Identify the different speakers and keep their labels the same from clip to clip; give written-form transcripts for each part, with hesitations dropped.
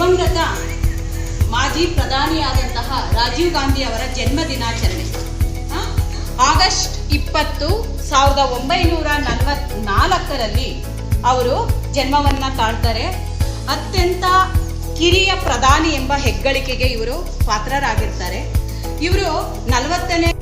Speaker 1: ದಿವಂಗತ ಮಾಜಿ ಪ್ರಧಾನಿಯಾದಂತಹ ರಾಜೀವ್ ಗಾಂಧಿ ಅವರ ಜನ್ಮ ದಿನಾಚರಣೆ ಆಗಸ್ಟ್ 20, 1944ರಲ್ಲಿ ಅವರು ಜನ್ಮವನ್ನ ತಾಳ್ತಾರೆ. ಅತ್ಯಂತ ಕಿರಿಯ ಪ್ರಧಾನಿ ಎಂಬ ಹೆಗ್ಗಳಿಕೆಗೆ ಇವರು ಪಾತ್ರರಾಗಿರ್ತಾರೆ. ಇವರು 40ನೇ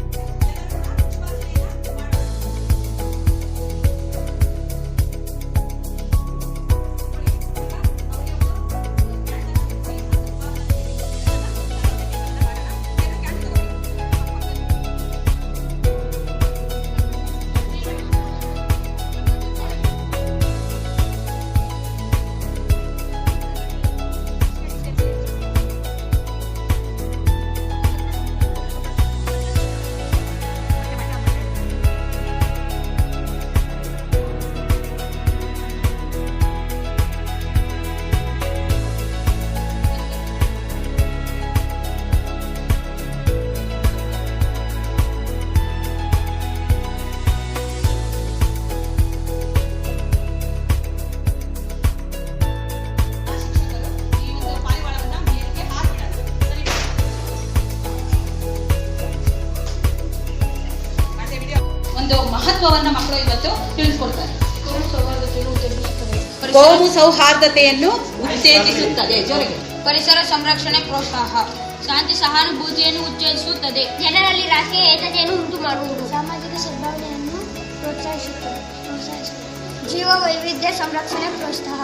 Speaker 1: ಒಂದು ಮಹತ್ವವನ್ನ ಮಕ್ಕಳು ಇವತ್ತು ತಿಳಿಸ್ಕೊಡ್ತಾರೆ. ಕೋಮು ಸೌಹಾರ್ದತೆಯನ್ನು ಉತ್ತೇಜಿಸುತ್ತದೆ. ಜೊತೆಗೆ
Speaker 2: ಪರಿಸರ ಸಂರಕ್ಷಣೆ ಪ್ರೋತ್ಸಾಹ, ಶಾಂತಿ ಸಹಾನುಭೂತಿಯನ್ನು ಉತ್ತೇಜಿಸುತ್ತದೆ.
Speaker 3: ಜನರಲ್ಲಿ ರಾಷ್ಟ್ರೀಯ ಏಕತೆಯನ್ನು ಉಂಟು ಮಾಡುವುದು, ಸಾಮಾಜಿಕ ಸದ್ಭಾವನೆಯನ್ನು ಪ್ರೋತ್ಸಾಹಿಸುತ್ತದೆ. ಜೀವ ವೈವಿಧ್ಯ ಸಂರಕ್ಷಣೆ ಪ್ರೋತ್ಸಾಹ,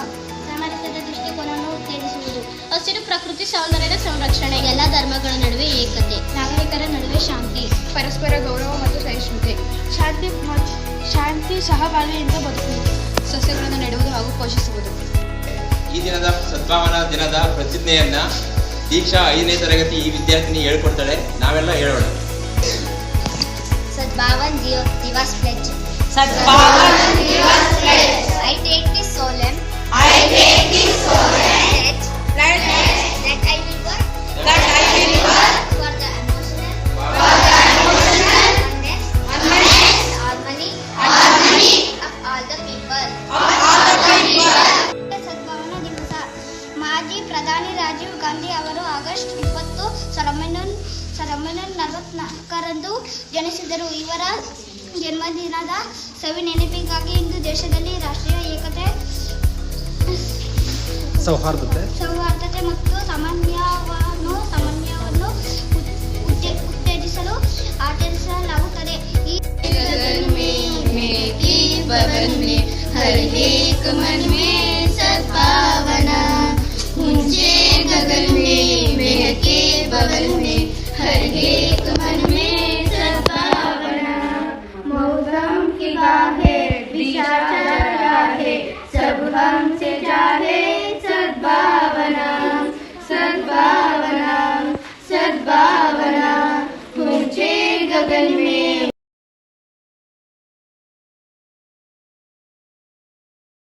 Speaker 3: ನಾಗರಿಕದ ದೃಷ್ಟಿಕೋನವನ್ನು ಉತ್ತೇಜಿಸುವುದು.
Speaker 2: ಹಸಿರು ಪ್ರಕೃತಿ ಸೌಂದರ್ಯದ ಸಂರಕ್ಷಣೆ, ಎಲ್ಲ ಧರ್ಮಗಳ ನಡುವೆ ಏಕತೆ,
Speaker 3: ನಾಗರಿಕರ ನಡುವೆ ಶಾಂತಿ,
Speaker 2: ಪರಸ್ಪರ ಗೌರವ ಮತ್ತು ಸಹಿಷ್ಣುತೆ,
Speaker 3: ಶಾಂತಿ ಸಹಬಾಳ್ವೆಯಿಂದ ಬದುಕುವುದು,
Speaker 2: ಸಸ್ಯಗಳನ್ನು ನೆಡುವುದು ಹಾಗೂ ಪೋಷಿಸುವುದು.
Speaker 4: ಈ ದಿನದ ಸದ್ಭಾವನಾ ದಿನದ ಪ್ರತಿಜ್ಞೆಯನ್ನ ದೀಕ್ಷಾ 5ನೇ ತರಗತಿ ಈ ವಿದ್ಯಾರ್ಥಿನಿ ಹೇಳ್ಕೊಡ್ತಾಳೆ. ನಾವೆಲ್ಲ ಹೇಳೋಣ.
Speaker 3: Sadbhavana Diwas pledge.
Speaker 1: Sadbhavana Diwas pledge.
Speaker 3: I take this solemn pledge that I will work for the emotional oneness of all the people. ಸದ್ಭಾವನಾ ದಿವಸ. ಮಾಜಿ ಪ್ರಧಾನಿ ರಾಜೀವ್ ಗಾಂಧಿ ಅವರು ಆಗಸ್ಟ್ 20, 1944ರಂದು ಜನಿಸಿದರು. ಇವರ ಜನ್ಮದಿನದ ಸವಿ ನೆನಪಿಗಾಗಿ ಇಂದು ದೇಶದಲ್ಲಿ ರಾಷ್ಟ್ರೀಯ ಏಕತೆ, ಸೌಹಾರ್ದತೆ ಮತ್ತು ಸಮನ್ವಯವನ್ನು ಉತ್ತೇಜಿಸಲು ಆಚರಿಸಲಾಗುತ್ತದೆ. ಈ
Speaker 2: बगल में हर एक मन में सद्भावना, ऊंचे गगन में महके बगल में हर एक